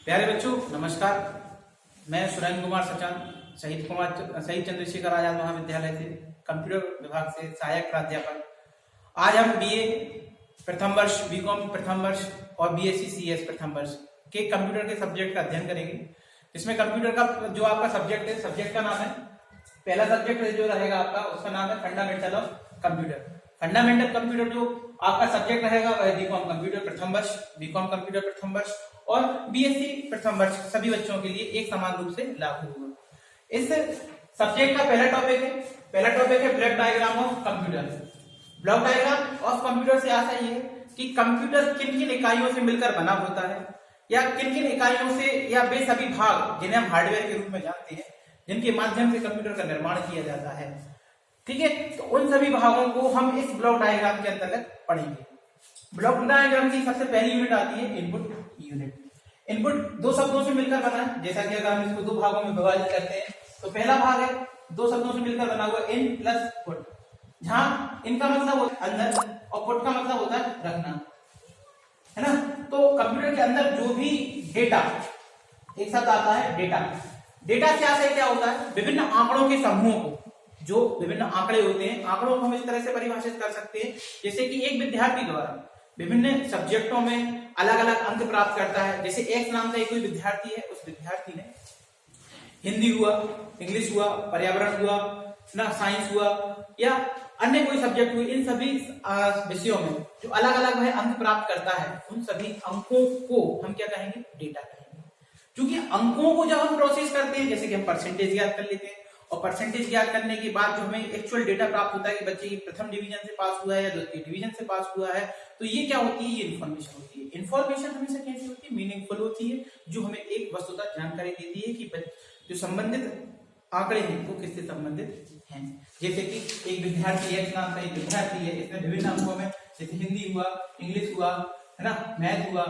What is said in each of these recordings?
प्यारे बच्चों नमस्कार। मैं सुरेंद्र कुमार सचान शहीद चंद्रशेखर आजाद महाविद्यालय से कंप्यूटर विभाग से सहायक प्राध्यापक। आज हम बीए प्रथम वर्ष, बीकॉम प्रथम वर्ष और बीएससी सीएस प्रथम वर्ष के कंप्यूटर के सब्जेक्ट का अध्ययन करेंगे। इसमें कंप्यूटर का जो आपका सब्जेक्ट है, सब्जेक्ट का नाम है, पहला सब्जेक्ट जो रहेगा आपका उसका नाम है fundamental of computer. Fundamental computer जो आपका सब्जेक्ट रहेगा वह बीकॉम कंप्यूटर प्रथम वर्ष, बीकॉम कंप्यूटर प्रथम वर्ष और बीएससी प्रथम वर्ष सभी बच्चों के लिए एक समान रूप से लागू होगा। इस सब्जेक्ट का पहला टॉपिक है block diagram of computer. Block diagram of computer से आशा ये है कि कंप्यूटर किन किन इकाइयों से मिलकर बना होता है या किन किन इकाइयों से या वे सभी भाग जिन्हें हम हार्डवेयर के रूप में जानते हैं, जिनके माध्यम से कंप्यूटर का निर्माण किया जाता है। ठीक है, तो उन सभी भागों को हम इस ब्लॉक डायग्राम के अंतर्गत पढ़ेंगे। ब्लॉक डायग्राम की सबसे पहली यूनिट आती है इनपुट यूनिट। इनपुट दो शब्दों से मिलकर बना है, जैसा कि अगर हम इसको दो भागों में विभाजित करते हैं तो पहला भाग है दो शब्दों से मिलकर बना हुआ इन प्लस पुट, जहां इनका मतलब होता है अंदर और पुट का मतलब होता है रखना, है ना। तो कंप्यूटर के अंदर जो भी डेटा, एक शब्द आता है डेटा। डेटा से आशय क्या होता है? विभिन्न आंकड़ों के समूहों को, जो विभिन्न आंकड़े होते हैं, आंकड़ों को हम इस तरह से परिभाषित कर सकते हैं जैसे कि एक विद्यार्थी द्वारा विभिन्न सब्जेक्टों में अलग अलग अंक प्राप्त करता है। जैसे एक्स नाम का कोई विद्यार्थी है, उस विद्यार्थी ने हिंदी हुआ, इंग्लिश हुआ, पर्यावरण हुआ ना, साइंस हुआ या अन्य कोई सब्जेक्ट हुए, इन सभी विषयों में जो अलग अलग वह अंक प्राप्त करता है, उन सभी अंकों को हम क्या कहेंगे? डेटा कहेंगे। क्योंकि अंकों को जब हम प्रोसेस करते हैं, जैसे कि हम परसेंटेज याद कर लेते हैं और परसेंटेज याद करने के बाद जो हमें एक्चुअल डेटा प्राप्त होता है कि बच्चे की प्रथम डिवीजन से पास हुआ है या द्वितीय डिवीजन से पास हुआ है, तो ये क्या होती है? ये इन्फॉर्मेशन होती है। इन्फॉर्मेशन हमेशा कैसी होती है? मीनिंगफुल होती है, जो हमें एक वस्तुतः जानकारी देती है कि जो संबंधित आंकड़े हैं वो किससे संबंधित हैं। जैसे कि एक विद्यार्थी, एक्स नाम का एक विद्यार्थी है, इसमें विभिन्न अंकों में जैसे हिंदी हुआ, इंग्लिश हुआ, है ना, मैथ हुआ,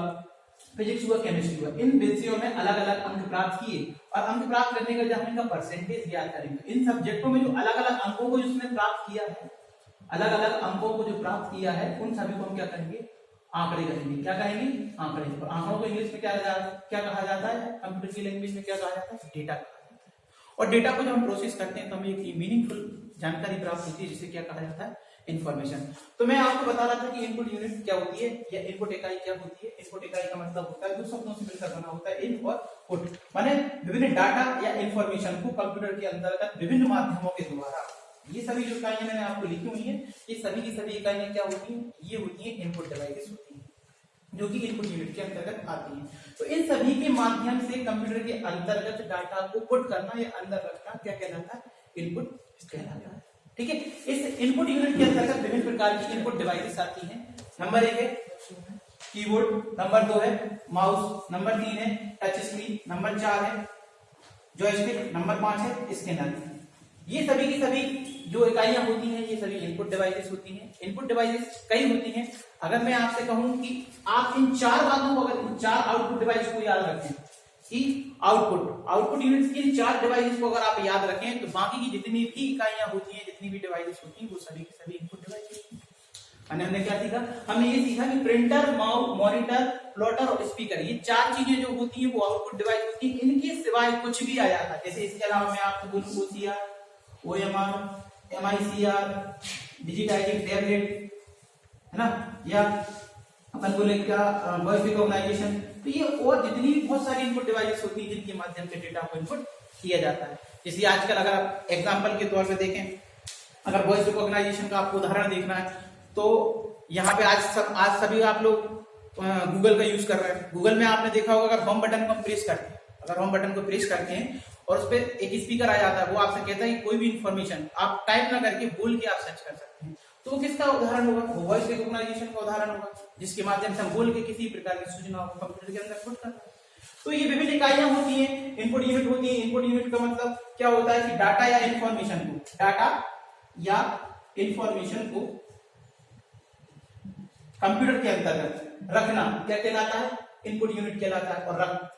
फिजिक्स हुआ, केमिस्ट्री हुआ, इन विषयों में अलग अलग अंक प्राप्त किए और अंक प्राप्त करने का जब हम इनका परसेंटेज ज्ञात करेंगे, इन सब्जेक्टों में जो अलग अलग अंकों को जिसने प्राप्त किया है, अलग अलग अंकों को जो प्राप्त किया है, उन सभी को हम क्या कहेंगे? आंकड़े कहेंगे। क्या कहेंगे? आंकड़े। और आंकड़ों को इंग्लिश में क्या कहा जाता है? कंप्यूटर की लैंग्वेज में क्या कहा जाता है? डेटा कहा जाता है। और डेटा को जब हम प्रोसेस करते हैं तो हमें एक मीनिंगफुल जानकारी प्राप्त होती है, जिसे क्या कहा जाता है? इन्फॉर्मेशन। तो मैं आपको बता रहा था कि इनपुट यूनिट क्या होती है या इनपुट इकाई क्या होती है। इनपुट इकाई का मतलब होता है दो शब्दों से मिलकर बना होता है इन और पुट, माने विभिन्न डाटा या इन्फॉर्मेशन को कंप्यूटर के अंतर्गत विभिन्न माध्यमों के द्वारा, ये सभी जो इकाइयां मैंने आपको लिखी हुई है, ये सभी की सभी इकाइयां क्या होती हैं? ये होती है इनपुट डिवाइसेस होती है, जो कि इनपुट यूनिट के अंतर्गत आती है। तो इन सभी के माध्यम से कंप्यूटर के अंतर्गत डाटा को पुट करना या अंदर रखना क्या कहलाता है? इनपुट कहलाता है। ठीक है, इस इनपुट यूनिट के अंतर्गत विभिन्न प्रकार की इनपुट डिवाइसेस आती हैं। नंबर 1 है कीबोर्ड, नंबर 2 है माउस, नंबर 3 है टच स्क्रीन, नंबर 4 है जॉयस्टिक, नंबर 5 है स्कैनर। ये सभी की सभी जो इकाइयां होती हैं, ये सभी इनपुट डिवाइसेस होती हैं। इनपुट डिवाइसेस कई होती हैं। अगर मैं आपसे कहूं कि आप इन चार बातों को, अगर इन चार आउटपुट डिवाइस को याद रखें कि आउटपुट यूनिट्स की इन चार डिवाइसेस को अगर आप याद रखें तो बाकी की जितनी भी इकाइयां होती हैं, जितनी भी डिवाइसेस होती हैं, वो सभी की सभी इनपुट डिवाइसेस होती हैं। हमने क्या सीखा? हमने ये सीखा कि प्रिंटर, मॉनिटर, प्लॉटर और स्पीकर, ये चार चीजें जो होती हैं वो आउटपुट डिवाइस होती है। इनके सिवाय कुछ भी आ जाता है, जैसे इसके अलावा मैं आपको बोलूं OCR, OMR, MICR, digitising tablet, है ना, या अपन बोले क्या वॉइस रिकॉग्नाइजेशन, तो ये और जितनी भी बहुत सारी इनपुट डिवाइसेस होती है जिनके माध्यम से डेटा को इनपुट किया जाता है। जैसे आजकल अगर आप एग्जांपल के तौर पे देखें, अगर वॉइस रिकॉग्नाइजेशन का आपको उदाहरण देखना है तो यहाँ पे आज सभी आप लोग गूगल का यूज कर रहे हैं। गूगल में आपने देखा होगा अगर होम बटन को हम प्रेस करते हैं, अगर होम बटन को प्रेस करते हैं और उस पर एक स्पीकर आ जाता है, वो आपसे कहता है कि कोई भी इंफॉर्मेशन आप टाइप ना करके बोल के आप सर्च कर सकते हैं, तो वो किसका उदाहरण होगा? वो वॉइस रिकॉग्नाइजेशन का उदाहरण होगा, जिसके माध्यम से हम बोल के किसी प्रकार की सूचना को कंप्यूटर के अंदर पुट करते हैं। तो ये विभिन्न इकाइयां होती हैं, इनपुट यूनिट होती है। इनपुट यूनिट का मतलब क्या होता है कि डाटा या इंफॉर्मेशन को कंप्यूटर के अंतर्गत रखना क्या कहलाता है? इनपुट यूनिट कहलाता है। और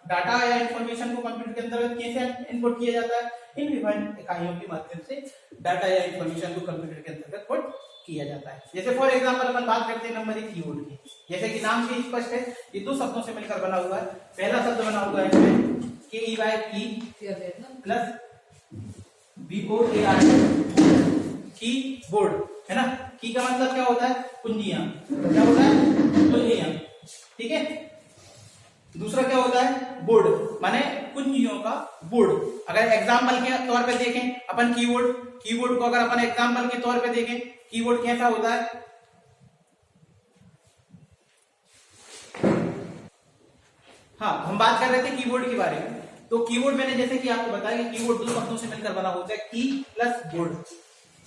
डाटा या इंफॉर्मेशन को कंप्यूटर के अंतर्गत कैसे इनपुट किया जाता है? इन विभिन्न इकाइयों के माध्यम से डाटा या इंफॉर्मेशन को कंप्यूटर के अंतर्गत पुट किया जाता है। जैसे फॉर एग्जांपल अपन बात करते हैं नंबरिंग कीवर्ड की, जैसे कि नाम से स्पष्ट है ये दो शब्दों से मिलकर बना हुआ है। पहला शब्द बना हुआ है इसमें KEY की प्लस BOARD की बोर्ड है ना। की का मतलब क्या होता है? कुंजियां। क्या होता है? कुंजियां। ठीक है। दूसरा क्या होता है? बोर्ड, माने कुंजियों का बोर्ड। अगर एग्जाम्पल के तौर पे देखें अपन कीबोर्ड को अगर अपन एग्जाम्पल के तौर पे देखें, कीबोर्ड कैसा होता है? हाँ, हम बात कर रहे थे कीबोर्ड के बारे में। तो कीबोर्ड मैंने जैसे कि आपको बताया कि कीबोर्ड दो शब्दों से मिलकर बना होता है, की प्लस बोर्ड,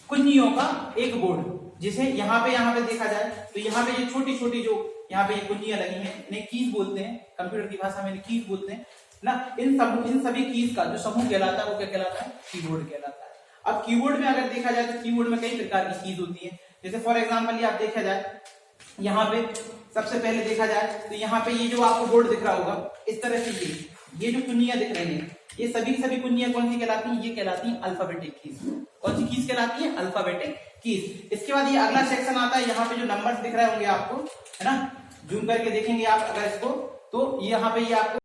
कुंजियों का एक बोर्ड। जिसे यहाँ पे देखा जाए तो यहाँ पे ये छोटी छोटी जो यहाँ पे ये कुंजियां लगी हैं इन्हें कीज बोलते हैं, कंप्यूटर की भाषा में कीज बोलते हैं ना। इन सभी कीज का जो समूह कहलाता है वो क्या कहलाता है? कीबोर्ड कहलाता है। अब कीबोर्ड में अगर देखा जाए तो कीबोर्ड में कई प्रकार की कीज होती है। जैसे फॉर एग्जाम्पल ये आप देखा जाए, यहाँ पे सबसे पहले देखा जाए तो यहाँ पे ये जो आपको बोर्ड दिख रहा होगा इस तरह से ये जो कुंजियां दिख रही हैं ये सभी कुंजियां कौन सी कहलाती हैं? ये कहलाती हैं अल्फाबेटिक कीज। कौन सी कीज कहलाती है? Alphabetic keys. इसके बाद ये अगला सेक्शन आता है, यहाँ पे जो नंबर्स दिख रहे होंगे आपको, है ना, जूम करके देखेंगे आप अगर इसको, तो यहाँ पे ये आपको